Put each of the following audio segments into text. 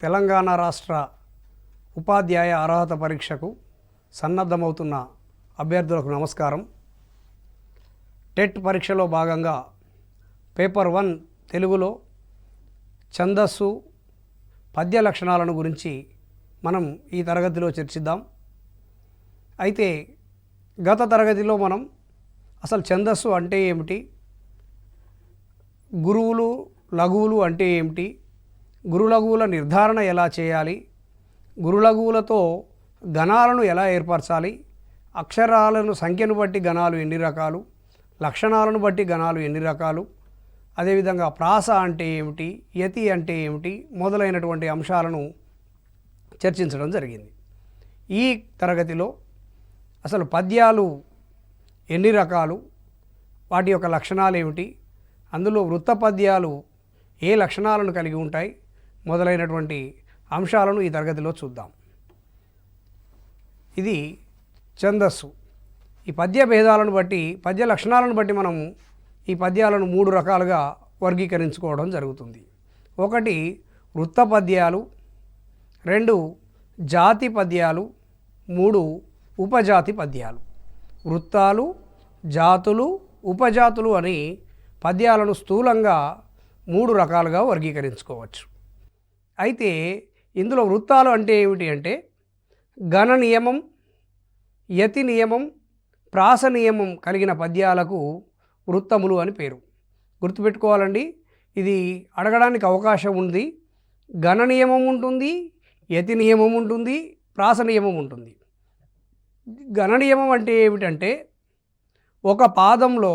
తెలంగాణ రాష్ట్ర ఉపాధ్యాయ అర్హత పరీక్షకు సన్నద్ధమవుతున్న అభ్యర్థులకు నమస్కారం. టెట్ పరీక్షలో భాగంగా పేపర్ 1 తెలుగులో ఛందస్సు పద్య లక్షణాలను గురించి మనం ఈ తరగతిలో చర్చిద్దాం. అయితే గత తరగతిలో మనం అసలు ఛందస్సు అంటే ఏమిటి, గురువులు లఘువులు అంటే ఏమిటి, గురులఘువుల నిర్ధారణ ఎలా చేయాలి, గురులఘువులతో గణాలను ఎలా ఏర్పరచాలి, అక్షరాలను సంఖ్యను బట్టి గణాలు ఎన్ని రకాలు, లక్షణాలను బట్టి గణాలు ఎన్ని రకాలు, అదేవిధంగా ప్రాస అంటే ఏమిటి, యతి అంటే ఏమిటి మొదలైనటువంటి అంశాలను చర్చించడం జరిగింది. ఈ తరగతిలో అసలు పద్యాలు ఎన్ని రకాలు, వాటి యొక్క లక్షణాలు ఏమిటి, అందులో వృత్త పద్యాలు ఏ లక్షణాలను కలిగి ఉంటాయి మొదలైనటువంటి అంశాలను ఈ తరగతిలో చూద్దాం. ఇది ఛందస్సు. ఈ పద్య భేదాలను బట్టి, పద్య లక్షణాలను బట్టి మనం ఈ పద్యాలను 3 రకాలుగా వర్గీకరించుకోవడం జరుగుతుంది. 1 వృత్త పద్యాలు, 2 జాతి పద్యాలు, 3 ఉపజాతి పద్యాలు. వృత్తాలు, జాతులు, ఉపజాతులు అని పద్యాలను స్థూలంగా 3 రకాలుగా వర్గీకరించుకోవచ్చు. అయితే ఇందులో వృత్తాలు అంటే ఏమిటి అంటే గణ నియమం, యతి నియమం, ప్రాస నియమం కలిగిన పద్యాలకు వృత్తములు అని పేరు. గుర్తుపెట్టుకోవాలండి, ఇది అడగడానికి అవకాశం ఉంది. గణ నియమం ఉంటుంది, యతి నియమం ఉంటుంది, ప్రాస నియమం ఉంటుంది. గణ నియమం అంటే ఏమిటంటే ఒక పాదంలో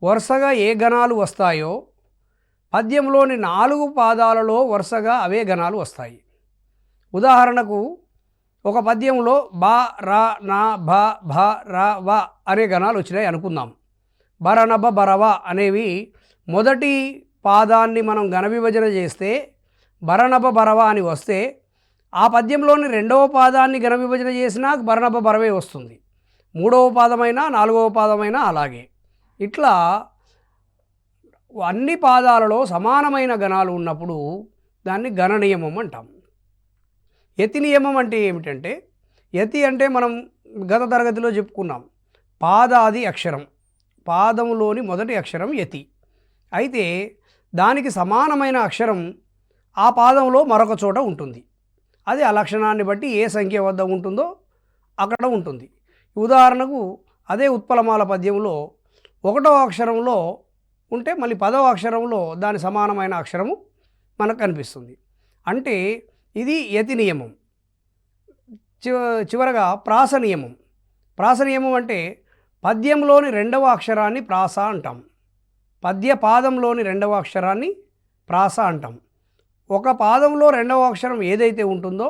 వరుసగా ఏ గణాలు వస్తాయో పద్యంలోని 4 పాదాలలో వరుసగా అవే గణాలు వస్తాయి. ఉదాహరణకు ఒక పద్యంలో బా రా నా భ భ ర వ అనే గణాలు వచ్చినాయి అనుకుందాం. బరనబ బరవ అనేవి మొదటి పాదాన్ని మనం గణ విభజన చేస్తే బరనబ బరవ అని వస్తే ఆ పద్యంలోని 2వ పాదాన్ని గణ విభజన చేసినా బరనబ బరవే వస్తుంది. 3వ పాదమైనా 4వ పాదమైనా అలాగే. ఇట్లా అన్ని పాదాలలో సమానమైన గణాలు ఉన్నప్పుడు దాన్ని గణ నియమం అంటాం. యతి నియమం అంటే ఏమిటంటే, యతి అంటే మనం గత తరగతిలో చెప్పుకున్నాం, పాదాది అక్షరం, పాదములోని మొదటి అక్షరం యతి. అయితే దానికి సమానమైన అక్షరం ఆ పాదంలో మరొక చోట ఉంటుంది. అది ఆ లక్షణాన్ని బట్టి ఏ సంఖ్య వద్ద ఉంటుందో అక్కడ ఉంటుంది. ఉదాహరణకు అదే ఉత్పలమాల పద్యంలో 1వ అక్షరంలో ఉంటే మళ్ళీ 10వ అక్షరంలో దాని సమానమైన అక్షరము మనకు కనిపిస్తుంది. అంటే ఇది యతి నియమం. చివరగా ప్రాస నియమం. ప్రాస నియమం అంటే పద్యంలోని 2వ అక్షరాన్ని ప్రాస అంటాం. పద్య పాదంలోని 2వ అక్షరాన్ని ప్రాస అంటాం. ఒక పాదంలో 2వ అక్షరం ఏదైతే ఉంటుందో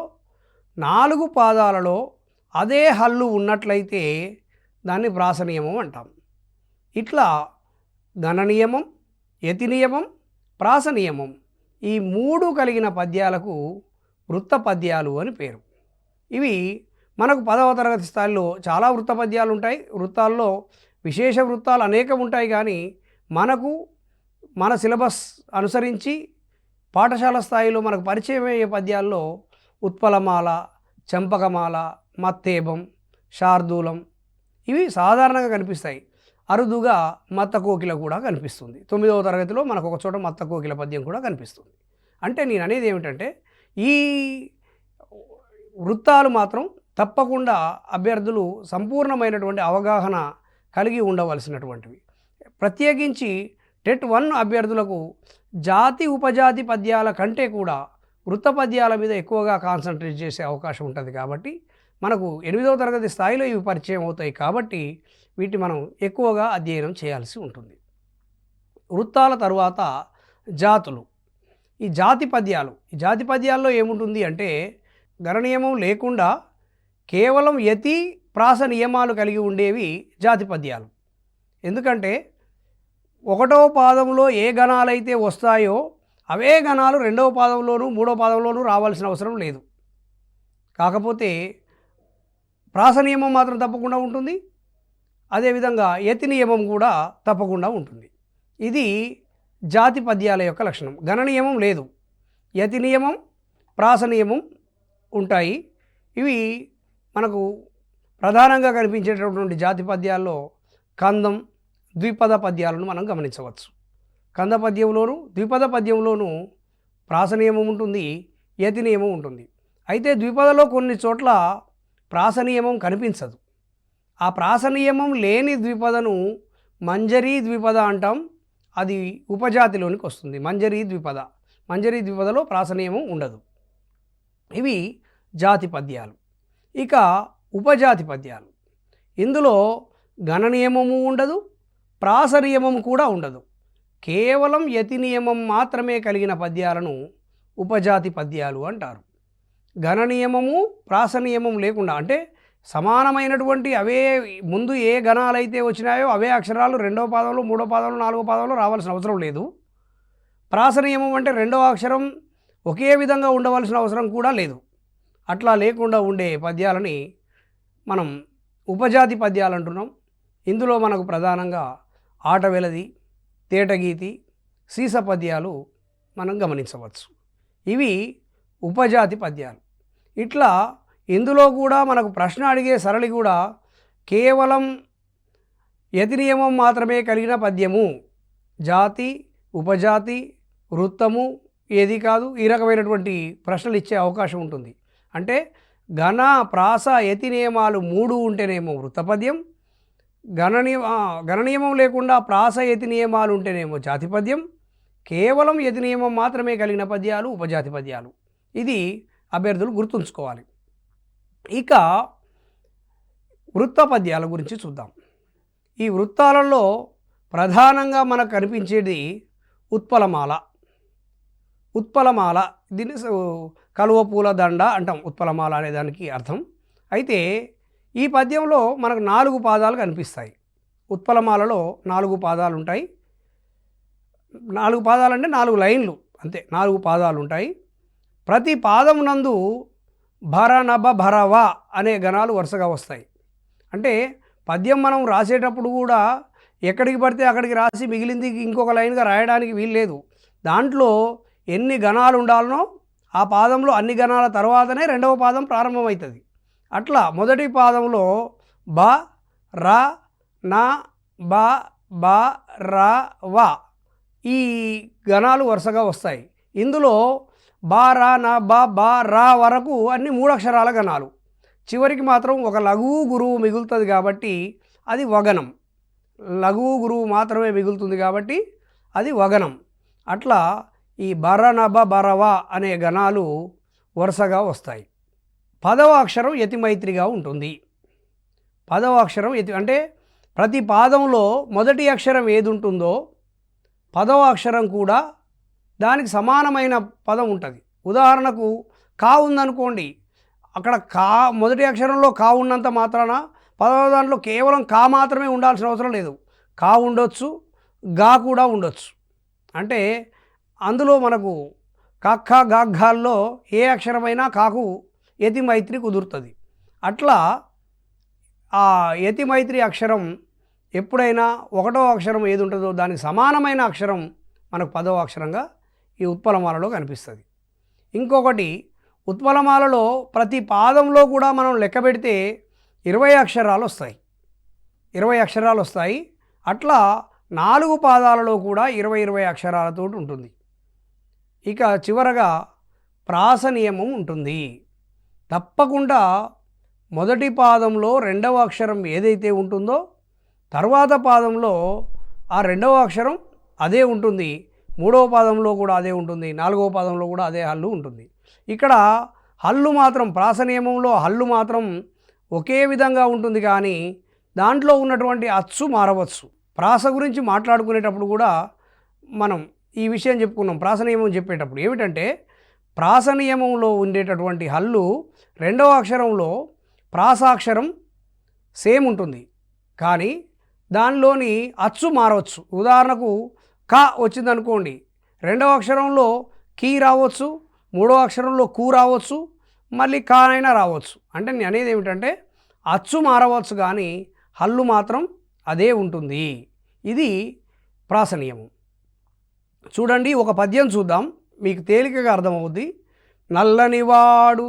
4 పాదాలలో అదే హల్లు ఉన్నట్లయితే దాన్ని ప్రాస నియమం అంటాం. ఇట్లా గణ నియమం, యతి నియమం, ప్రాస నియమం ఈ 3 కలిగిన పద్యాలకు వృత్త పద్యాలు అని పేరు. ఇవి మనకు 10వ తరగతి స్థాయిలో చాలా వృత్త పద్యాలు ఉంటాయి. వృత్తాల్లో విశేష వృత్తాలు అనేకం ఉంటాయి. కానీ మనకు మన సిలబస్ అనుసరించి పాఠశాల స్థాయిలో మనకు పరిచయం అయ్యే పద్యాల్లో ఉత్పలమాల, చంపకమాల, మత్తేబం, శార్దూలం ఇవి సాధారణంగా కనిపిస్తాయి. అరుదుగా మత్త కోకిల కూడా కనిపిస్తుంది. 9వ తరగతిలో మనకు ఒక చోట మత్త కోకిల పద్యం కూడా కనిపిస్తుంది. అంటే నేను అనేది ఏమిటంటే ఈ వృత్తాలు మాత్రం తప్పకుండా అభ్యర్థులు సంపూర్ణమైనటువంటి అవగాహన కలిగి ఉండవలసినటువంటివి. ప్రత్యేకించి టెట్ 1 అభ్యర్థులకు జాతి ఉపజాతి పద్యాల కంటే కూడా వృత్త పద్యాల మీద ఎక్కువగా కాన్సన్ట్రేట్ చేసే అవకాశం ఉంటుంది. కాబట్టి మనకు 8వ తరగతి స్థాయిలో ఇవి పరిచయం అవుతాయి. కాబట్టి వీటి మనం ఎక్కువగా అధ్యయనం చేయాల్సి ఉంటుంది. వృత్తాల తరువాత జాతులు. ఈ జాతి పద్యాలు, ఈ జాతి పద్యాల్లో ఏముంటుంది అంటే గణ నియమం లేకుండా కేవలం యతి ప్రాస నియమాలు కలిగి ఉండేవి జాతి పద్యాలు. ఎందుకంటే 1వ పాదంలో ఏ గణాలైతే వస్తాయో అవే గణాలు 2వ పాదంలోనూ 3వ పాదంలోనూ రావాల్సిన అవసరం లేదు. కాకపోతే ప్రాస నియమం మాత్రం తప్పకుండా ఉంటుంది. అదేవిధంగా యతి నియమం కూడా తప్పకుండా ఉంటుంది. ఇది జాతి పద్యాల యొక్క లక్షణం. గణ నియమం లేదు. యతి నియమం, ప్రాస నియమం ఉంటాయి. ఇవి మనకు ప్రధానంగా కనిపించేటటువంటి జాతి పద్యాల్లో కందం, ద్విపద పద్యాలను మనం గమనించవచ్చు. కంద పద్యంలోను ద్విపద పద్యంలోనూ ప్రాస నియమం ఉంటుంది, యతి నియమం ఉంటుంది. అయితే ద్విపదలో కొన్ని చోట్ల ప్రాస నియమం కనిపించదు. ఆ ప్రాస నియమం లేని ద్విపదను మంజరీ ద్విపద అంటాం. అది ఉపజాతిలోనికి వస్తుంది. మంజరీ ద్విపదలో ప్రాస నియమం ఉండదు. ఇవి జాతి పద్యాలు. ఇక ఉపజాతి పద్యాలు, ఇందులో గణ నియమము ఉండదు, ప్రాస నియమం కూడా ఉండదు. కేవలం యతి నియమం మాత్రమే కలిగిన పద్యాలను ఉపజాతి పద్యాలు అంటారు. గణ నియమము ప్రాస నియమం లేకుండా, అంటే సమానమైనటువంటి అవే ముందు ఏ గణాలైతే వచ్చినాయో అవే అక్షరాలు రెండవ పాదంలో, మూడో పాదంలో, నాలుగో పాదంలో రావాల్సిన అవసరం లేదు. ప్రాస నియమం అంటే రెండవ అక్షరం ఒకే విధంగా ఉండవలసిన అవసరం కూడా లేదు. అట్లా లేకుండా ఉండే పద్యాలని మనం ఉపజాతి పద్యాలు అంటున్నాం. ఇందులో మనకు ప్రధానంగా ఆటవెలది, తేటగీతి, సీస పద్యాలు మనం గమనించవచ్చు. ఇవి ఉపజాతి పద్యాలు. ఇట్లా ఇందులో కూడా మనకు ప్రశ్న అడిగే సరళి కూడా కేవలం యతి నియమం మాత్రమే కలిగిన పద్యము, జాతి, ఉపజాతి, వృత్తము ఏది కాదు, ఈ రకమైనటువంటి ప్రశ్నలు ఇచ్చే అవకాశం ఉంటుంది. అంటే గణ, ప్రాస, యతి నియమాలు 3 ఉంటేనేమో వృత్తపద్యం, గణ నియమం లేకుండా ప్రాస, యతి నియమాలు ఉంటేనేమో జాతి పద్యం, కేవలం యతి నియమం మాత్రమే కలిగిన పద్యాలు ఉపజాతి పద్యాలు. ఇది అభ్యర్థులు గుర్తుంచుకోవాలి. ఇక వృత్త పద్యాల గురించి చూద్దాం. ఈ వృత్తాలలో ప్రధానంగా మనకు కనిపించేది ఉత్పలమాల. దీన్ని కలువ పూల దండ అంటాం. ఉత్పలమాల అనే దానికి అర్థం. అయితే ఈ పద్యంలో మనకు 4 పాదాలు కనిపిస్తాయి. ఉత్పలమాలలో 4 పాదాలు ఉంటాయి. 4 పాదాలు అంటే 4 లైన్లు అంతే. 4 పాదాలు ఉంటాయి. ప్రతి పాదం నందు భర, నభ, భరవ అనే గణాలు వరుసగా వస్తాయి. అంటే పద్యం మనం రాసేటప్పుడు కూడా ఎక్కడికి పడితే అక్కడికి రాసి మిగిలింది ఇంకొక లైన్గా రాయడానికి వీల్లేదు. దాంట్లో ఎన్ని గణాలు ఉండాలనో ఆ పాదంలో అన్ని గణాల తర్వాతనే రెండవ పాదం ప్రారంభమవుతుంది. అట్లా మొదటి పాదంలో బ, ర, న, బ, బ, ర, వ ఈ గణాలు వరుసగా వస్తాయి. ఇందులో బ, ర, న, బ, బ, ర వరకు అన్ని 3 అక్షరాల గణాలు. చివరికి మాత్రం ఒక లఘువు గురువు మిగులుతుంది కాబట్టి అది వగనం. లఘువు గురువు మాత్రమే మిగులుతుంది కాబట్టి అది వగనం. అట్లా ఈ బర, నభ, బరవ అనే గణాలు వరుసగా వస్తాయి. పదవ అక్షరం యతిమైత్రిగా ఉంటుంది. పదవ అక్షరం యతి అంటే ప్రతి పాదంలో మొదటి అక్షరం ఏది ఉంటుందో పదవ అక్షరం కూడా దానికి సమానమైన పదం ఉంటుంది. ఉదాహరణకు కా ఉందనుకోండి, అక్కడ కా మొదటి అక్షరంలో కా ఉన్నంత మాత్రాన పదవ దాంట్లో కేవలం కా మాత్రమే ఉండాల్సిన అవసరం లేదు. కా ఉండొచ్చు, గా కూడా ఉండొచ్చు. అంటే అందులో మనకు కక్క, గాఘాల్లో ఏ అక్షరమైనా కాకు యతిమైత్రి కుదురుతుంది. అట్లా ఆ యతిమైత్రి అక్షరం ఎప్పుడైనా 1వ అక్షరం ఏది ఉంటుందో దానికి సమానమైన అక్షరం మనకు 10వ అక్షరంగా ఈ ఉత్పలమాలలో కనిపిస్తుంది. ఇంకొకటి, ఉత్పలమాలలో ప్రతి పాదంలో కూడా మనం లెక్క పెడితే 20 అక్షరాలు వస్తాయి. 20 అక్షరాలు వస్తాయి. అట్లా 4 పాదాలలో కూడా 20 అక్షరాలతో ఉంటుంది. ఇక చివరగా ప్రాస నియమం ఉంటుంది. తప్పకుండా మొదటి పాదంలో 2వ అక్షరం ఏదైతే ఉంటుందో తర్వాత పాదంలో ఆ 2వ అక్షరం అదే ఉంటుంది. 3వ పాదంలో కూడా అదే ఉంటుంది. 4వ పాదంలో కూడా అదే హల్లు ఉంటుంది. ఇక్కడ హల్లు మాత్రం ప్రాస నియమంలో హల్లు మాత్రం ఒకే విధంగా ఉంటుంది, కానీ దాంట్లో ఉన్నటువంటి అచ్చు మారవచ్చు. ప్రాస గురించి మాట్లాడుకునేటప్పుడు కూడా మనం ఈ విషయం చెప్పుకున్నాం. ప్రాస నియమం చెప్పేటప్పుడు ఏమిటంటే, ప్రాస నియమంలో ఉండేటటువంటి హల్లు 2వ అక్షరంలో ప్రాసాక్షరం సేమ్ ఉంటుంది, కానీ దానిలోని అచ్చు మారవచ్చు. ఉదాహరణకు క వచ్చిందనుకోండి, 2వ అక్షరంలో కీ రావచ్చు, 3వ అక్షరంలో కు రావచ్చు, మళ్ళీ కానైనా రావచ్చు. అంటే నేను అనేది ఏమిటంటే అచ్చు మారవచ్చు కానీ హల్లు మాత్రం అదే ఉంటుంది. ఇది ప్రాస నియమం. చూడండి, ఒక పద్యం చూద్దాం, మీకు తేలికగా అర్థమవుద్ది. నల్లనివాడు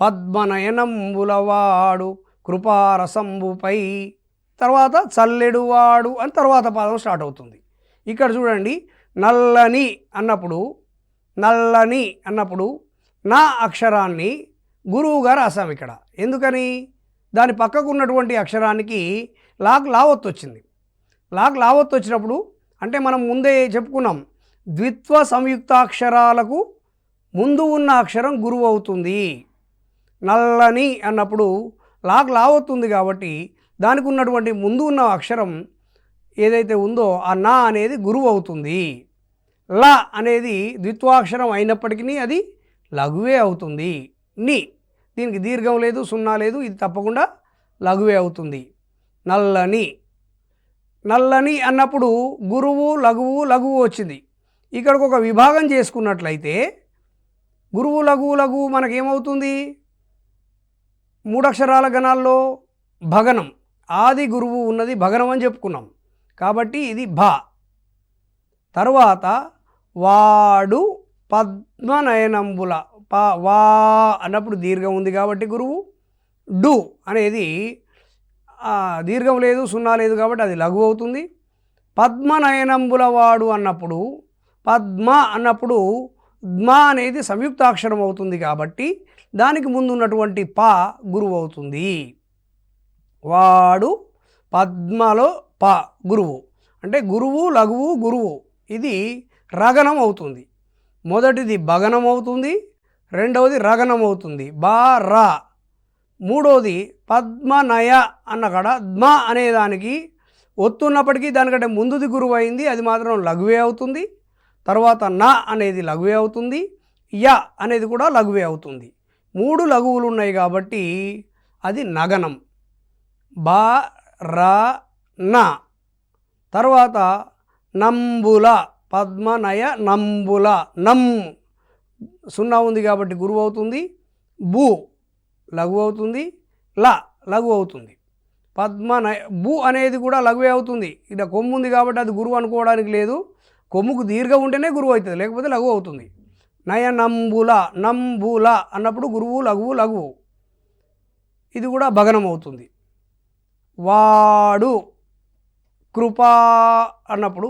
పద్మనయనంబులవాడు కృపారసంబుపై, తర్వాత చల్లెడువాడు అని తర్వాత పదం స్టార్ట్ అవుతుంది. ఇక్కడ చూడండి, నల్లని అన్నప్పుడు నా అక్షరాన్ని గురువుగా రాసాం ఇక్కడ. ఎందుకని? దాని పక్కకు ఉన్నటువంటి అక్షరానికి లావత్తు వచ్చింది. లావత్తు వచ్చినప్పుడు అంటే మనం ముందే చెప్పుకున్నాం, ద్విత్వ సంయుక్తాక్షరాలకు ముందు ఉన్న అక్షరం గురువు అవుతుంది. నల్లని అన్నప్పుడు లావత్తుంది కాబట్టి దానికి ఉన్నటువంటి ముందు ఉన్న అక్షరం ఏదైతే ఉందో ఆ నా అనేది గురువు అవుతుంది. ల అనేది ద్విత్వాక్షరం అయినప్పటికీ అది లఘువే అవుతుంది. ని దీనికి దీర్ఘం లేదు, సున్నా లేదు, ఇది తప్పకుండా లఘువే అవుతుంది. నల్లని అన్నప్పుడు గురువు లఘువు వచ్చింది. ఇక్కడికి ఒక విభాగం చేసుకున్నట్లయితే గురువు లఘువు మనకేమవుతుంది? 3 అక్షరాల గణాల్లో భగనం, ఆది గురువు ఉన్నది భగనం అని చెప్పుకున్నాం కాబట్టి ఇది భా. తర్వాత వాడు పద్మనయనంబుల, వా అన్నప్పుడు దీర్ఘం ఉంది కాబట్టి గురువు. డు అనేది దీర్ఘం లేదు, సున్నా లేదు కాబట్టి అది లఘువు అవుతుంది. పద్మనయనంబుల వాడు అన్నప్పుడు అన్నప్పుడు ద్మా అనేది సంయుక్తాక్షరం అవుతుంది కాబట్టి దానికి ముందు ఉన్నటువంటి పా గురువు అవుతుంది. వాడు పద్మలో పా గురువు అంటే గురువు లఘువు గురువు, ఇది రగనం అవుతుంది. మొదటిది భగనం అవుతుంది, రెండవది రగనం అవుతుంది బా రా. మూడవది పద్మనయ అన్న కాడ ద్మ అనేదానికి ఒత్తున్నప్పటికీ దానికంటే ముందుది గురువు అయింది, అది మాత్రం లఘువే అవుతుంది. తర్వాత నా అనేది లఘువే అవుతుంది, య అనేది కూడా లఘువే అవుతుంది. 3 లఘువులు ఉన్నాయి కాబట్టి అది నగనం. బా రా నా. తర్వాత నంబుల, పద్మనయ నంబుల, సున్నా ఉంది కాబట్టి గురువు అవుతుంది. బు లఘువు అవుతుంది, లఘువు అవుతుంది. పద్మనయ బు అనేది కూడా లఘువే అవుతుంది. ఇక్కడ కొమ్ము ఉంది కాబట్టి అది గురువు అనుకోవడానికి లేదు, కొమ్ముకు దీర్ఘం ఉంటేనే గురువు అవుతుంది, లేకపోతే లఘువు అవుతుంది. నయనంబుల అన్నప్పుడు గురువు లఘువు, ఇది కూడా భగనం అవుతుంది. వాడు కృపా అన్నప్పుడు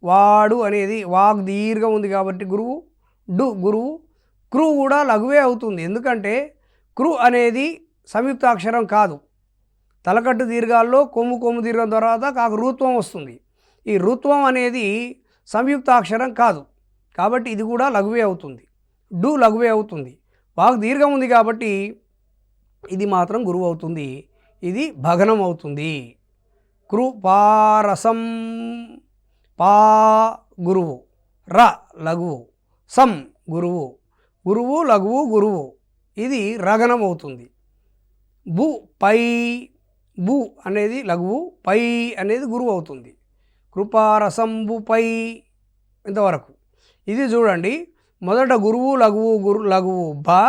వాడు అనేది వాగ్ దీర్ఘం ఉంది కాబట్టి గురువు. గురువు. క్రు కూడా లఘువే అవుతుంది, ఎందుకంటే క్రు అనేది సంయుక్తాక్షరం కాదు. తలకట్టు దీర్ఘాల్లో కొమ్ము దీర్ఘం తర్వాత కాకు రూత్వం వస్తుంది. ఈ రూత్వం అనేది సంయుక్తాక్షరం కాదు కాబట్టి ఇది కూడా లఘువే అవుతుంది. లఘువే అవుతుంది. వాక్ దీర్ఘం ఉంది కాబట్టి ఇది మాత్రం గురువు అవుతుంది, ఇది భగనం అవుతుంది. కృపారసం పా గురువు, ర లఘువు, సం గురువు లఘువు, ఇది రగనం అవుతుంది. బు అనేది లఘువు, పై అనేది గురువు అవుతుంది. కృపారసంబుపై ఇంతవరకు. ఇది చూడండి, మొదట గురువు లఘువు బా,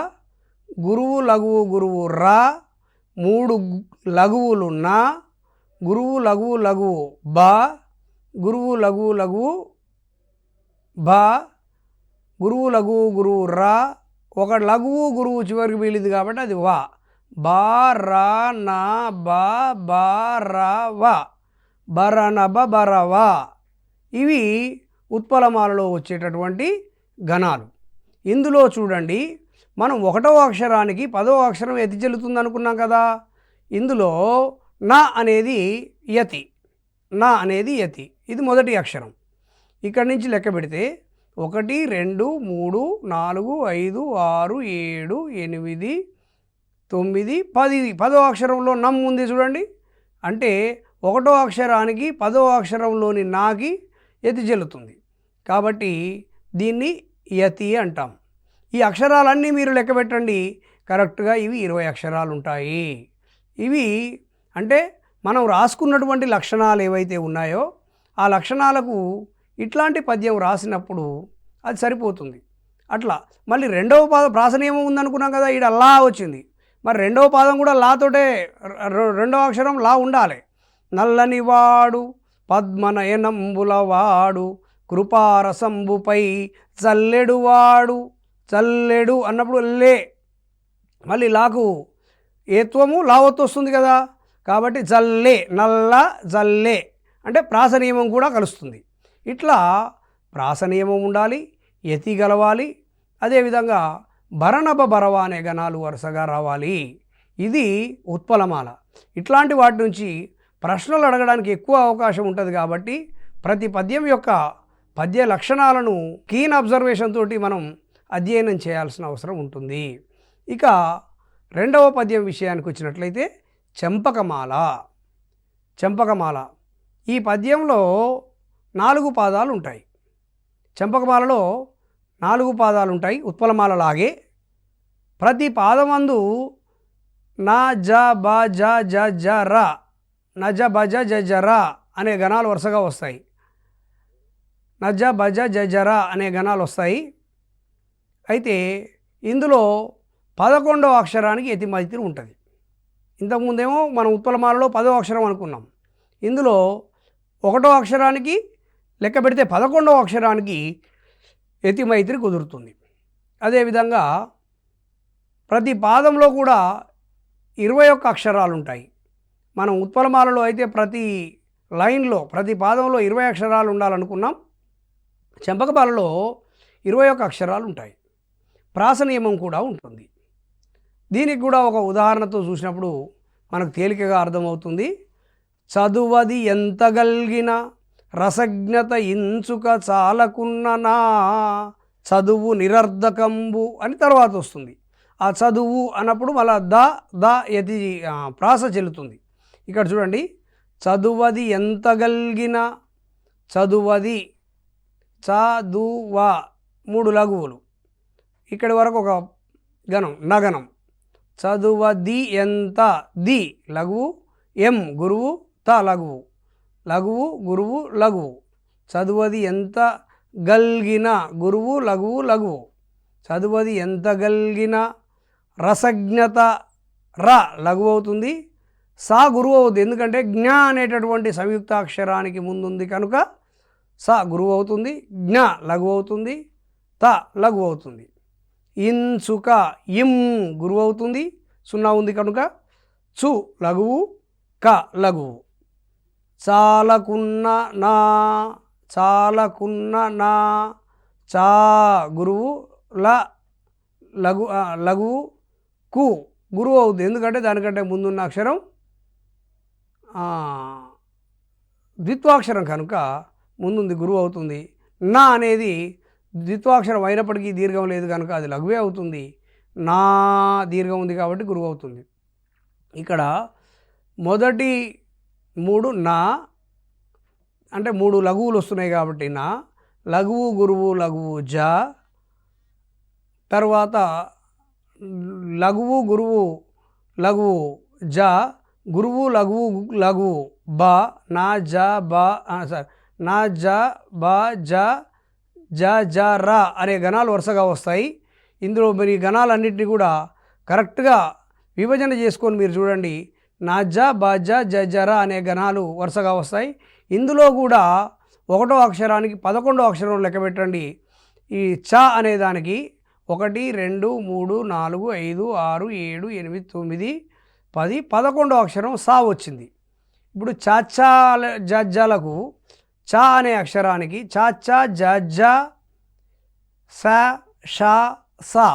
గురువు లఘువు రా, 3 లఘువులు నా, గురువు లఘువు బా, గురువు లఘువు బా, గురువు లఘువు రా, ఒక లఘువు గురువు చివరికి వీలింది కాబట్టి అది వా. బా రా నా బా బా రా వా, బరనబ బరవా. ఇవి ఉత్పలమాలలో వచ్చేటటువంటి గణాలు. ఇందులో చూడండి, మనం 1వ అక్షరానికి 10వ అక్షరం ఎత్తి చెల్లుతుంది అనుకున్నాం కదా. ఇందులో నా అనేది యతి, ఇది మొదటి అక్షరం. ఇక్కడి నుంచి లెక్క పెడితే 1 2 3 4 5 6 7 8 9 10, 10వ అక్షరంలో నమ్ ఉంది చూడండి. అంటే 1వ అక్షరానికి 10వ అక్షరంలోని నాకి యతి చెల్లుతుంది కాబట్టి దీన్ని యతి అంటాం. ఈ అక్షరాలన్నీ మీరు లెక్క పెట్టండి, కరెక్ట్గా ఇవి 20 అక్షరాలు ఉంటాయి. ఇవి అంటే మనం రాసుకున్నటువంటి లక్షణాలు ఏవైతే ఉన్నాయో ఆ లక్షణాలకు ఇట్లాంటి పద్యం రాసినప్పుడు అది సరిపోతుంది. అట్లా మళ్ళీ 2వ పాదం ప్రాసనియమం ఉందనుకున్నాం కదా, ఈడ లా వచ్చింది. మరి 2వ పాదం కూడా లాతోటే, 2వ అక్షరం లా ఉండాలి. నల్లనివాడు పద్మనయనంబులవాడు కృపారసంబుపై చల్లెడువాడు, చల్లెడు అన్నప్పుడు లే, మళ్ళీ లాకు ఏత్వము లావత్తు వస్తుంది కదా, కాబట్టి జల్లే నల్ల జల్లే అంటే ప్రాస నియమం కూడా కలుస్తుంది. ఇట్లా ప్రాస నియమం ఉండాలి, యతి గలవాలి, అదేవిధంగా భరణభ భరవ అనే గణాలు వరుసగా రావాలి. ఇది ఉత్పలమాల. ఇట్లాంటి వాటి నుంచి ప్రశ్నలు అడగడానికి ఎక్కువ అవకాశం ఉంటుంది కాబట్టి ప్రతి పద్యం యొక్క పద్య లక్షణాలను కీన్ అబ్జర్వేషన్ తోటి మనం అధ్యయనం చేయాల్సిన అవసరం ఉంటుంది. ఇక రెండవ పద్యం విషయానికి వచ్చినట్లయితే చెంపకమాల. చెంపకమాల ఈ పద్యంలో 4 పాదాలు ఉంటాయి. చెంపకమాలలో 4 పాదాలు ఉంటాయి. ఉత్పలమాలలాగే ప్రతి పాదమందు నా జ బ జ జ జ ర, నజ బజ జ జ ర అనే గణాలు వరుసగా వస్తాయి. నజ బజ జ జ ర అనే గణాలు వస్తాయి. అయితే ఇందులో 11వ అక్షరానికి యతిమైత్రి ఉంటుంది. ఇంతకుముందేమో మనం ఉత్పలమాలలో 10వ అక్షరం అనుకున్నాం. ఇందులో 1వ అక్షరానికి లెక్క పెడితే 11వ అక్షరానికి యతిమైత్రి కుదురుతుంది. అదేవిధంగా ప్రతి పాదంలో కూడా 21 అక్షరాలు ఉంటాయి. మనం ఉత్పలమాలలో అయితే ప్రతి లైన్లో ప్రతి పాదంలో 20 అక్షరాలు ఉండాలనుకున్నాం. చెంపకమాలలో 21 అక్షరాలు ఉంటాయి. ప్రాస నియమం కూడా ఉంటుంది. దీనికి కూడా ఒక ఉదాహరణతో చూసినప్పుడు మనకు తేలికగా అర్థమవుతుంది. చదువది ఎంత గల్గిన రసజ్ఞత ఇంచుక చాలకున్ననా చదువు నిరర్ధకంబు అని తర్వాత వస్తుంది. ఆ చదువు అన్నప్పుడు మళ్ళా ద యతి ప్రాస చెల్లుతుంది. ఇక్కడ చూడండి, చదువది ఎంత గల్గిన, చదువది చదువ 3 లఘువులు, ఇక్కడి వరకు ఒక గణం నగనం. చదువది ఎంత, ది లఘువు, ఎం గురువు, త లఘువు, లఘువు గురువు లఘువు. చదువది ఎంత గల్గిన, గురువు లఘువు లఘువు. చదువది ఎంత గల్గిన రసజ్ఞత, ర లఘువు అవుతుంది, సా గురువు అవుతుంది. ఎందుకంటే జ్ఞ అనేటటువంటి సంయుక్తాక్షరానికి ముందుంది కనుక సా గురువు అవుతుంది, జ్ఞ లఘువు అవుతుంది, త లఘువు అవుతుంది. ఇన్సుక ఇం గురువు అవుతుంది, 0 ఉంది కనుక చు లఘువు, క లఘువు. చాలకున్న నా, చాలకున్న నా, చా గురువు, ల లఘువు, కు గురువు అవుతుంది. ఎందుకంటే దానికంటే ముందున్న అక్షరం ద్విత్వాక్షరం కనుక ముందుంది గురువు అవుతుంది. నా అనేది ద్విత్వాక్షరం అయినప్పటికీ దీర్ఘం లేదు కనుక అది లఘువే అవుతుంది. నా దీర్ఘం ఉంది కాబట్టి గురువు అవుతుంది. ఇక్కడ మొదటి 3 నా అంటే 3 లఘువులు వస్తున్నాయి కాబట్టి నా, లఘువు గురువు లఘువు జ, తర్వాత లఘువు గురువు లఘువు జ, గురువు లఘువు లఘువు బ, నా జ బ నా జ బ జ జ జ ర అనే గణాలు వరుసగా వస్తాయి. ఇందులో మరి గణాలన్నింటినీ కూడా కరెక్ట్గా విభజన చేసుకొని మీరు చూడండి. నా జ బ జ జ జ ర అనే గణాలు వరుసగా వస్తాయి. ఇందులో కూడా 1వ అక్షరానికి 11వ అక్షరం లెక్క పెట్టండి. ఈ చ అనే దానికి 1 2 3 4 5 6 7 8 9 10 11వ అక్షరం సా వచ్చింది. ఇప్పుడు చాచా జజ్జలకు చ అనే అక్షరానికి చాచా జజ్జ స ష సా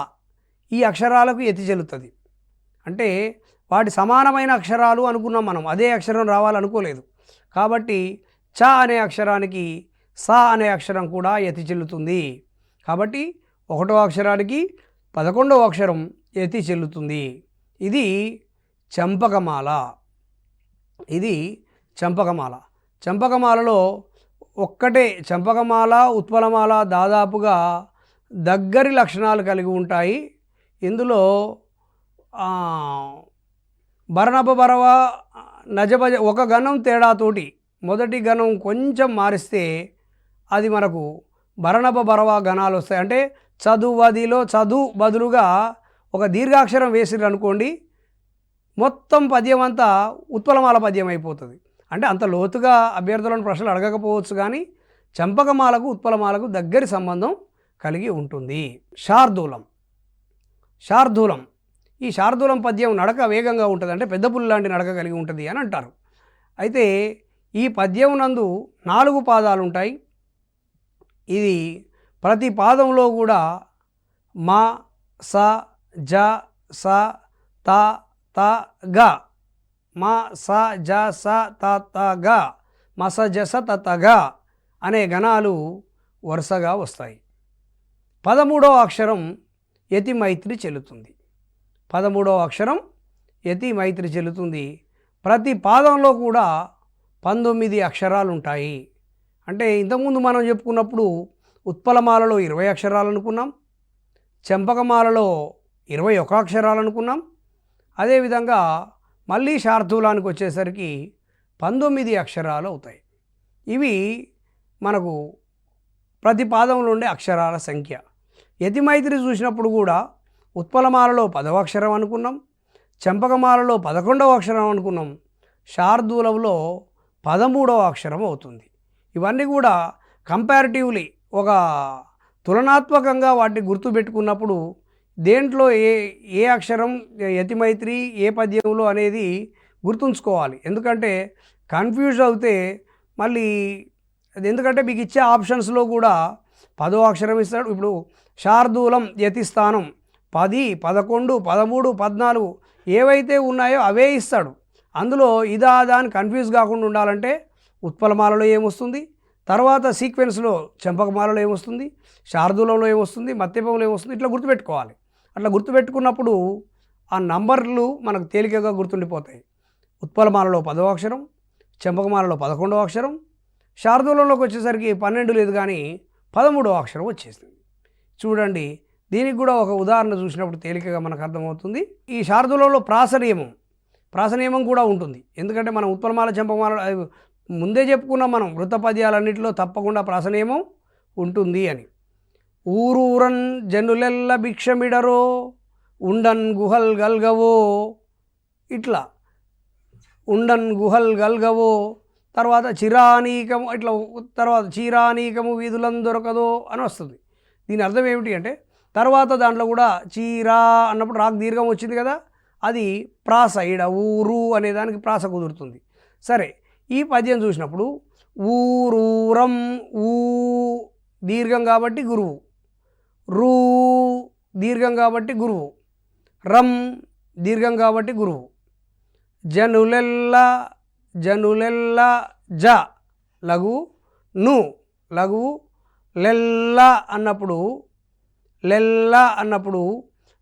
ఈ అక్షరాలకు యతి చెల్లుతుంది. అంటే వాటి సమానమైన అక్షరాలు అనుకున్నాం మనం, అదే అక్షరం రావాలనుకోలేదు. కాబట్టి చ అనే అక్షరానికి సా అనే అక్షరం కూడా యతి చెల్లుతుంది. కాబట్టి 1వ అక్షరానికి 11వ అక్షరం యతి చెల్లుతుంది. ఇది చెంపకమాల. ఇది చెంపకమాల. చెంపకమాలలో ఒక్కటే చెంపకమాల, ఉత్పలమాల దాదాపుగా దగ్గరి లక్షణాలు కలిగి ఉంటాయి. ఇందులో భరణభ భరవ నజభజ ఒక గణం తేడాతోటి మొదటి గణం కొంచెం మారిస్తే అది మనకు భరణభ భరవ గణాలు వస్తాయి. అంటే చదువదిలో చదువు బదులుగా ఒక దీర్ఘాక్షరం వేసిర్రు అనుకోండి, మొత్తం పద్యం అంతా ఉత్పలమాల పద్యం అయిపోతుంది. అంటే అంత లోతుగా అభ్యర్థులను ప్రశ్నలు అడగకపోవచ్చు, కానీ చెంపకమాలకు ఉత్పలమాలకు దగ్గరి సంబంధం కలిగి ఉంటుంది. శార్దూలం. శార్దూలం ఈ శార్దూలం పద్యం నడక వేగంగా ఉంటుంది, అంటే పెద్ద పులి లాంటి నడక కలిగి ఉంటుంది అని అంటారు. అయితే ఈ పద్యం నందు 4 పాదాలు ఉంటాయి. ఇది ప్రతి పాదంలో కూడా మా, స, జ, స, త, త, గ, మా, స, జ, స, త, త, గ, మస, జస, త, త, గ అనే గణాలు వరుసగా వస్తాయి. 13వ అక్షరం యతి మైత్రి చెల్లుతుంది. 13వ అక్షరం యతి మైత్రి చెల్లుతుంది. ప్రతి పాదంలో కూడా 19 అక్షరాలు ఉంటాయి. అంటే ఇంతకుముందు మనం చెప్పుకున్నప్పుడు ఉత్పలమాలలో 20 అక్షరాలు అనుకున్నాం, చెంపకమాలలో 21 అక్షరాలు అనుకున్నాం. అదేవిధంగా మళ్ళీ శార్దూలానికి వచ్చేసరికి 19 అక్షరాలు అవుతాయి. ఇవి మనకు ప్రతి పాదంలో ఉండే అక్షరాల సంఖ్య. యతిమైత్రి చూసినప్పుడు కూడా ఉత్పలమాలలో 10వ అక్షరం అనుకున్నాం, చెంపకమాలలో 11వ అక్షరం అనుకున్నాం, శార్దూలంలో 13వ అక్షరం అవుతుంది. ఇవన్నీ కూడా కంపారిటివ్లీ ఒక తులనాత్మకంగా వాటిని గుర్తుపెట్టుకున్నప్పుడు దేంట్లో ఏ అక్షరం యతిమైత్రి ఏ పద్యంలో అనేది గుర్తుంచుకోవాలి. ఎందుకంటే కన్ఫ్యూజ్ అవుతే మళ్ళీ ఎందుకంటే మీకు ఇచ్చే ఆప్షన్స్లో కూడా 10వ అక్షరం ఇస్తాడు. ఇప్పుడు శార్దూలం యతిస్థానం 10, 11, 13, 14 ఏవైతే ఉన్నాయో అవే ఇస్తాడు. అందులో ఇదా అని కన్ఫ్యూజ్ కాకుండా ఉండాలంటే ఉత్పలమాలలో ఏమొస్తుంది, తర్వాత సీక్వెన్స్లో చెంపకమాలలో ఏమొస్తుంది, శార్దూలంలో ఏమొస్తుంది, మత్యపంలో ఏమొస్తుంది, ఇట్లా గుర్తుపెట్టుకోవాలి. అట్లా గుర్తుపెట్టుకున్నప్పుడు ఆ నంబర్లు మనకు తేలికగా గుర్తుండిపోతాయి. ఉత్పలమాలలో 10వ అక్షరం, చెంపకమాలలో 11వ అక్షరం, శార్దూలంలోకి వచ్చేసరికి 12 లేదు కానీ 13వ అక్షరం వచ్చేసింది. చూడండి, దీనికి కూడా ఒక ఉదాహరణ చూసినప్పుడు తేలికగా మనకు అర్థమవుతుంది. ఈ శార్దూలంలో ప్రాస నియమం కూడా ఉంటుంది. ఎందుకంటే మనం ఉత్పలమాల చెంపకమాల ముందే చెప్పుకున్నాం, మనం వృత్తపద్యాలన్నింటిలో తప్పకుండా ప్రాస నియమం ఉంటుంది అని. ఊరూరన్ జనులెల్ల భిక్షమిడరో ఉండన్ గుహల్ గల్గవో, ఇట్లా ఉండన్ గుహల్ గల్గవో, తర్వాత చిరానీకము, ఇట్లా తర్వాత చీరానీకము వీధులం దొరకదో అని వస్తుంది. దీని అర్థం ఏమిటి అంటే తర్వాత దాంట్లో కూడా చీరా అన్నప్పుడు రాక్ దీర్ఘం వచ్చింది కదా, అది ప్రాస, ఈడ ఊరు అనేదానికి ప్రాస కుదురుతుంది. సరే, ఈ పద్యం చూసినప్పుడు ఊరూరం, ఊ దీర్ఘం కాబట్టి గురువు, రూ దీర్ఘం కాబట్టి గురువు, రం దీర్ఘం కాబట్టి గురువు, జనులెల్ల జ లఘువు, ను లఘువు, లెల్ల అన్నప్పుడు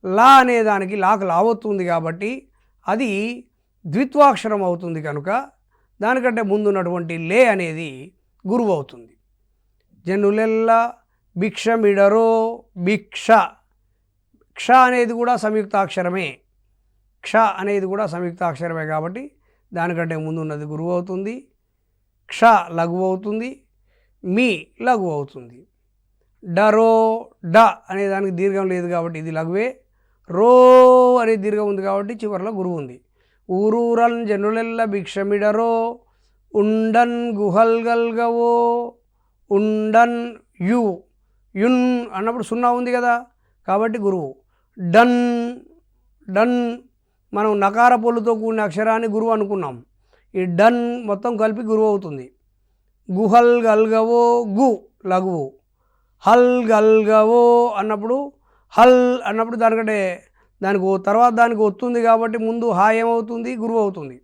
లా అనేదానికి లాకు లావొస్తుంది కాబట్టి అది ద్విత్వాక్షరం అవుతుంది. కనుక దానికంటే ముందున్నటువంటి లే అనేది గురువు అవుతుంది. జనులెల్ల భిక్షమిడరో, భిక్ష, క్ష అనేది కూడా సంయుక్తాక్షరమే, కాబట్టి దానికంటే ముందు ఉన్నది గురువు అవుతుంది. క్ష లఘువు అవుతుంది, మీ లఘువు అవుతుంది. డరో, డ అనే దానికి దీర్ఘం లేదు కాబట్టి ఇది లఘువే. రో అనే దీర్ఘం ఉంది కాబట్టి చివరిలో గురువు ఉంది. ఊరూరన్ జనులెల్ల భిక్షమిడరో ఉండన్ గుహల్ గల్గవో, ఉండన్ యున్ అన్నప్పుడు 0 ఉంది కదా కాబట్టి గురువు. డన్ మనం నకార పొల్లుతో కూడిన అక్షరాన్ని గురువు అనుకున్నాం. ఈ డన్ మొత్తం కలిపి గురువు అవుతుంది. గుహల్ గల్గవో, గు లఘువు. హల్ గల్గవో అన్నప్పుడు దానికి తర్వాత దానికి ఒత్తుంది కాబట్టి ముందు హా ఏమవుతుంది, గురువు అవుతుంది.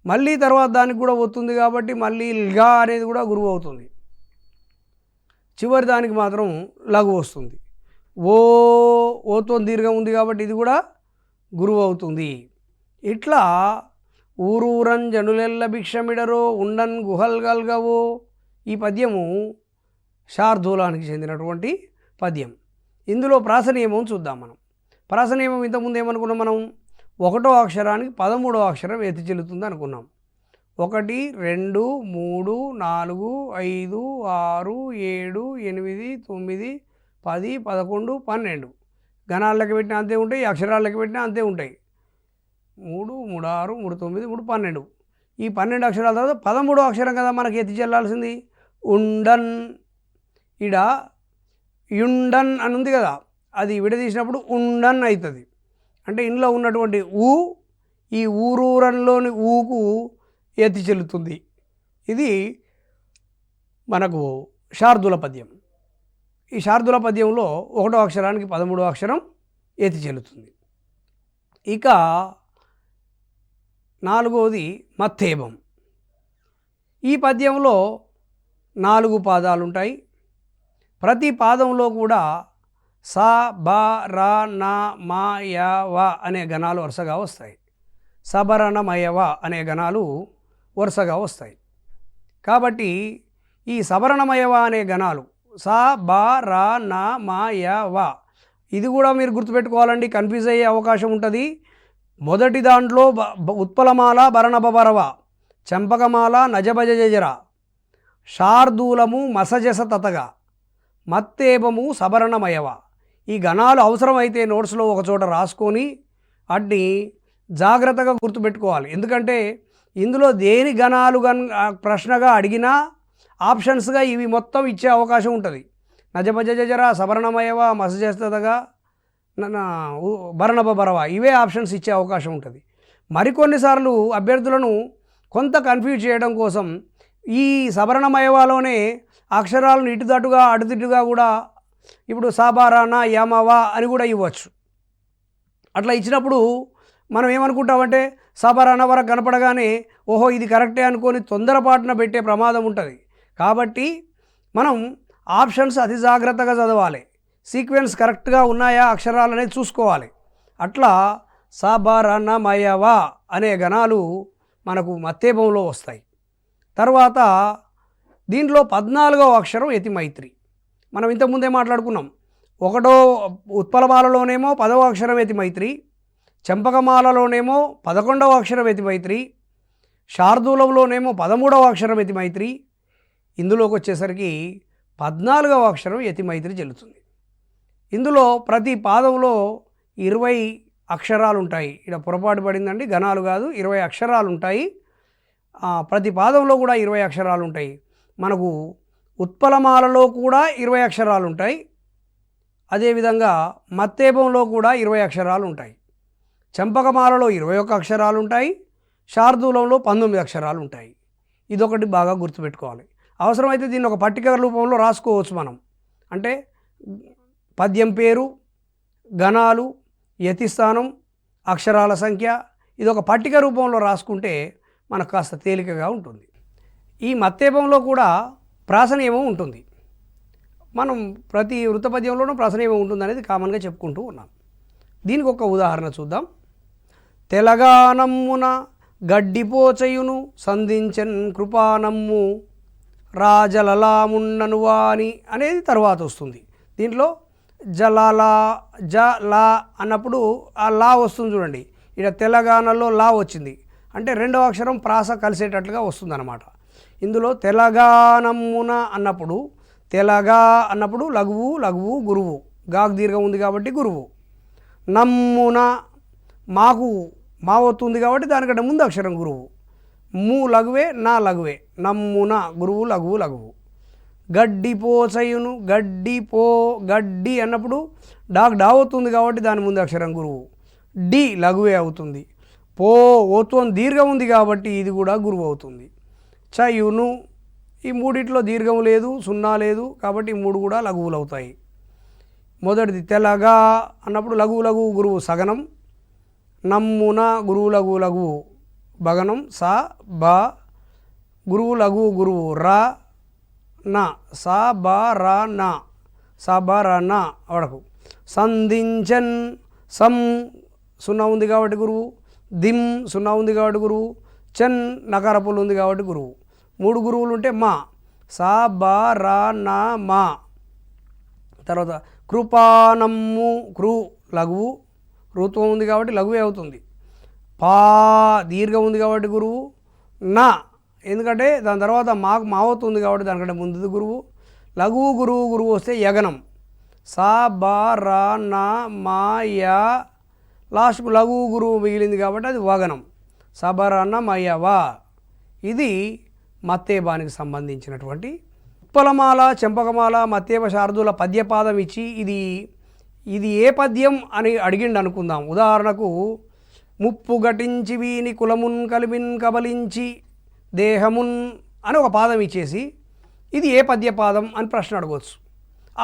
మళ్ళీ తర్వాత దానికి కూడా ఒత్తుంది కాబట్టి మళ్ళీ గా అనేది కూడా గురువు అవుతుంది. చివరి దానికి మాత్రం లఘు వస్తుంది. ఓతో దీర్ఘం ఉంది కాబట్టి ఇది కూడా గురువు అవుతుంది. ఇట్లా ఊరూరన్ జనులెల్ల భిక్షమిడరో ఉండన్ గుహల్ గల్గవో, ఈ పద్యము శార్దూలానికి చెందినటువంటి పద్యం. ఇందులో ప్రాస నియమం చూద్దాం. మనం ప్రాస నియమం ఇంతకుముందు ఏమనుకున్నాం, మనం 1వ అక్షరానికి 13వ అక్షరం ఎత్తి చెల్లుతుంది అనుకున్నాం. 1, 2, 3, 4, 5, 6, 7, 8, 9, 10, 11, 12 గణాలు లెక్క పెట్టినా అంతే ఉంటాయి, అక్షరాలు లెక్క పెట్టినా అంతే ఉంటాయి. 3, 3, 6, 3, 9, 3, 12 ఈ 12 అక్షరాల తర్వాత 13వ అక్షరం కదా మనకి ఎత్తి చెల్లాల్సింది. ఉండన్, ఇడ యుండన్ అని ఉంది కదా, అది విడదీసినప్పుడు ఉండన్ అవుతుంది. అంటే ఇందులో ఉన్నటువంటి ఊ ఈ ఊరూరంలోని ఊకు ఎత్తి చెల్లుతుంది. ఇది మనకు శార్దూల పద్యం. ఈ శార్దూల పద్యంలో 1వ అక్షరానికి 13వ అక్షరం ఎత్తి చెల్లుతుంది. ఇక 4వది మత్తేబం. ఈ పద్యంలో 4 పాదాలు ఉంటాయి. ప్రతి పాదంలో కూడా సా బా రా నా మా యా వా అనే గణాలు వరుసగా వస్తాయి. సబరణమయవ అనే గణాలు వరుసగా వస్తాయి. కాబట్టి ఈ సబరణమయవ అనే గణాలు సా బా రా నా మా యా వా, ఇది కూడా మీరు గుర్తుపెట్టుకోవాలండి, కన్ఫ్యూజ్ అయ్యే అవకాశం ఉంటుంది. మొదటి దాంట్లో ఉత్పలమాల భరణబరవ, చంపకమాల నజభజ జజర, శార్దూలము మసజస తతగా, మత్తేబము సబరణమయవ. ఈ గణాలు అవసరమైతే నోట్స్లో ఒకచోట రాసుకొని వాటిని జాగ్రత్తగా గుర్తుపెట్టుకోవాలి. ఎందుకంటే ఇందులో దేని గణాలు ప్రశ్నగా అడిగినా ఆప్షన్స్గా ఇవి మొత్తం ఇచ్చే అవకాశం ఉంటుంది. నజభజ జజర, సబరణమయవ, మసజస్తగా, భరణబరవ, ఇవే ఆప్షన్స్ ఇచ్చే అవకాశం ఉంటుంది. మరికొన్నిసార్లు అభ్యర్థులను కొంత కన్ఫ్యూజ్ చేయడం కోసం ఈ సబరణమయవాలోనే అక్షరాలను ఇటుదటుగా అటుదిటుగా కూడా ఇప్పుడు సాబారానా యామవా అని కూడా ఇవ్వచ్చు. అట్లా ఇచ్చినప్పుడు మనం ఏమనుకుంటామంటే సాబారానా వరకు కనపడగానే ఓహో ఇది కరెక్టే అనుకొని తొందరపాటున పెట్టే ప్రమాదం ఉంటుంది. కాబట్టి మనం ఆప్షన్స్ అతి జాగ్రత్తగా చదవాలి, సీక్వెన్స్ కరెక్ట్గా ఉన్నాయా అక్షరాలు అనేది చూసుకోవాలి. అట్లా సబరణమయవా అనే గణాలు మనకు మత్తేబంలో వస్తాయి. తర్వాత దీంట్లో 14వ అక్షరం యతిమైత్రి. మనం ఇంతకుముందే మాట్లాడుకున్నాం. 1వ ఉత్పలమాలలోనేమో 10వ అక్షరం యతిమైత్రి, చంపకమాలలోనేమో 11వ అక్షరం యతిమైత్రి, శార్దూలంలోనేమో 13వ అక్షరం యతిమైత్రి. ఇందులోకి వచ్చేసరికి 14వ అక్షరం యతిమైత్రి చెల్లుతుంది. ఇందులో ప్రతి పాదంలో 20 అక్షరాలు ఉంటాయి. ఇక్కడ పొరపాటు పడిందండి, గణాలు కాదు, 20 అక్షరాలు ఉంటాయి. ప్రతి పాదంలో కూడా 20 అక్షరాలు ఉంటాయి. మనకు ఉత్పలమాలలో కూడా 20 అక్షరాలు ఉంటాయి. అదేవిధంగా మత్తేబంలో కూడా 20 అక్షరాలు ఉంటాయి. చంపకమాలలో 21 అక్షరాలు ఉంటాయి. శార్దూలంలో 19 అక్షరాలు ఉంటాయి. ఇదొకటి బాగా గుర్తుపెట్టుకోవాలి. అవసరమైతే దీన్ని ఒక పట్టిక రూపంలో రాసుకోవచ్చు మనం. అంటే పద్యం పేరు, గణాలు, యతిస్థానం, అక్షరాల సంఖ్య, ఇది ఒక పట్టిక రూపంలో రాసుకుంటే మనకు కాస్త తేలికగా ఉంటుంది. ఈ మత్తేబంలో కూడా ప్రాసనియమం ఉంటుంది. మనం ప్రతి వృత్తపద్యంలోనూ ప్రాసనియమం ఉంటుంది అనేది కామన్గా చెప్పుకుంటూ ఉన్నాం. దీనికి ఒక ఉదాహరణ చూద్దాం. తెలంగాణమ్మున గడ్డిపోచయును సంధించన్ కృపానమ్ము రాజలలామున్నను వాని అనేది తర్వాత వస్తుంది. దీంట్లో జలాలా జలా అన్నప్పుడు ఆ లా వస్తుంది చూడండి. ఇక్కడ తెలంగాణలో లా వచ్చింది అంటే 2వ అక్షరం ప్రాస కలిసేటట్లుగా వస్తుందన్నమాట. ఇందులో తెలంగాణమ్మున అన్నప్పుడు తెలగా అన్నప్పుడు లఘువు లఘువు గురువు, గాకు దీర్ఘం ఉంది కాబట్టి గురువు. నమ్మున మాకు మా వస్తుంది కాబట్టి దానికంటే ముందు అక్షరం గురువు. ము లఘువే, నా లఘువే, నమ్మున గురువు లఘువు లఘువు. గడ్డి పోచయును గడ్డి అన్నప్పుడు డా అవుతుంది కాబట్టి దాని ముందు అక్షరం గురువు. డి లఘువే అవుతుంది. ఓత్వం దీర్ఘం ఉంది కాబట్టి ఇది కూడా గురువు అవుతుంది. చయును, ఈ మూడిట్లో దీర్ఘం లేదు, సున్నా లేదు కాబట్టి ఈ 3 కూడా లఘువులు అవుతాయి. మొదటిది తెలగా అన్నప్పుడు లఘువు లఘువు గురువు సగనం. నమ్మున గురువు లఘువు లఘువు భగనం. సా బా గురువు లఘువు గురువు రా నా. సా బా రా నా, సా బా రా నా వడకు. సంధించన్ సం సున్నా ఉంది కాబట్టి గురువు. దిమ్ సున్నా ఉంది కాబట్టి గురువు. చన్ నకారపులు ఉంది కాబట్టి గురువు. 3 గురువులు ఉంటే మా. సా బా రా నా మా. తర్వాత కృపానమ్ము కృ లఘువు, ఋత్వం ఉంది కాబట్టి లఘువే అవుతుంది. పా దీర్ఘం ఉంది కాబట్టి గురువు. నా ఎందుకంటే దాని తర్వాత మావత్ ఉంది కాబట్టి దానికంటే ముందు గురువు. లఘువు గురువు గురువు వస్తే యగనం. సా బా రా నా మా యా, లాస్ట్కు లఘువు గురువు మిగిలింది కాబట్టి అది వగనం. సబరణ మయవా. ఇది మత్తేబానికి సంబంధించినటువంటి ఉత్పలమాల, చెంపకమాల, మత్తేవ శార్దూల పద్యపాదం ఇచ్చి ఇది ఏ పద్యం అని అడిగిండు అనుకుందాం. ఉదాహరణకు ముప్పు ఘటించి వీని కులమున్ కలిమిన్ కబలించి దేహమున్ అని ఒక పాదం ఇచ్చేసి ఇది ఏ పద్యపాదం అని ప్రశ్న అడగవచ్చు.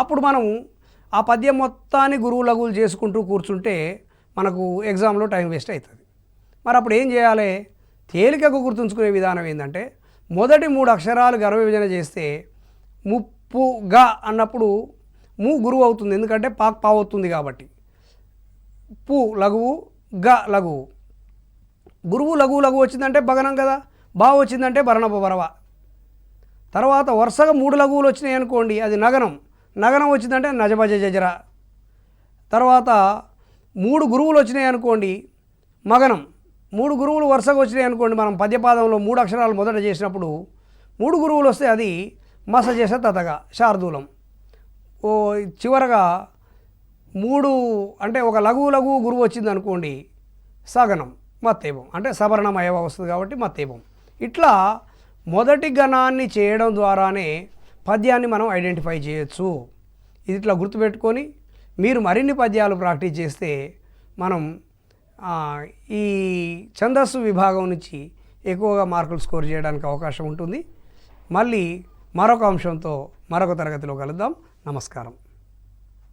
అప్పుడు మనం ఆ పద్యం మొత్తాన్ని గురువు లఘువులు చేసుకుంటూ కూర్చుంటే మనకు ఎగ్జామ్లో టైం వేస్ట్ అవుతుంది. మరి అప్పుడు ఏం చేయాలి? తేలికగా గుర్తుంచుకునే విధానం ఏంటంటే మొదటి 3 అక్షరాలు గర్భ విభజన చేస్తే ముప్పుగా అన్నప్పుడు గురువు అవుతుంది, ఎందుకంటే పావు అవుతుంది కాబట్టి. పు లఘువు, గ లఘువు. గురువు లఘువు వచ్చిందంటే భగనం కదా, బావు వచ్చిందంటే భరణప భరవ. తర్వాత వరుసగా 3 లఘువులు వచ్చినాయి అనుకోండి, అది నగనం వచ్చిందంటే నజభజ జజర. తర్వాత 3 గురువులు వచ్చినాయి అనుకోండి, మగనం. 3 గురువులు వరుసగా వచ్చినాయి అనుకోండి, మనం పద్యపాదంలో 3 అక్షరాలు మొదట చేసినప్పుడు 3 గురువులు వస్తే అది మస చేసే తతగా శార్దూలం. చివరగా 3 అంటే ఒక లఘువు గురువు వచ్చింది అనుకోండి, సగనం మత్తేవం, అంటే సవర్ణమయవ వస్తుంది కాబట్టి మత్తేవం. ఇట్లా మొదటి గణాన్ని చేయడం ద్వారానే పద్యాన్ని మనం ఐడెంటిఫై చేయొచ్చు. ఇది ఇట్లా గుర్తుపెట్టుకొని మీరు మరిన్ని పద్యాలు ప్రాక్టీస్ చేస్తే మనం ఈ ఛందస్సు విభాగం నుంచి ఎక్కువగా మార్కులు స్కోర్ చేయడానికి అవకాశం ఉంటుంది. మళ్ళీ మరొక అంశంతో మరొక తరగతిలో కలుద్దాం. నమస్కారం.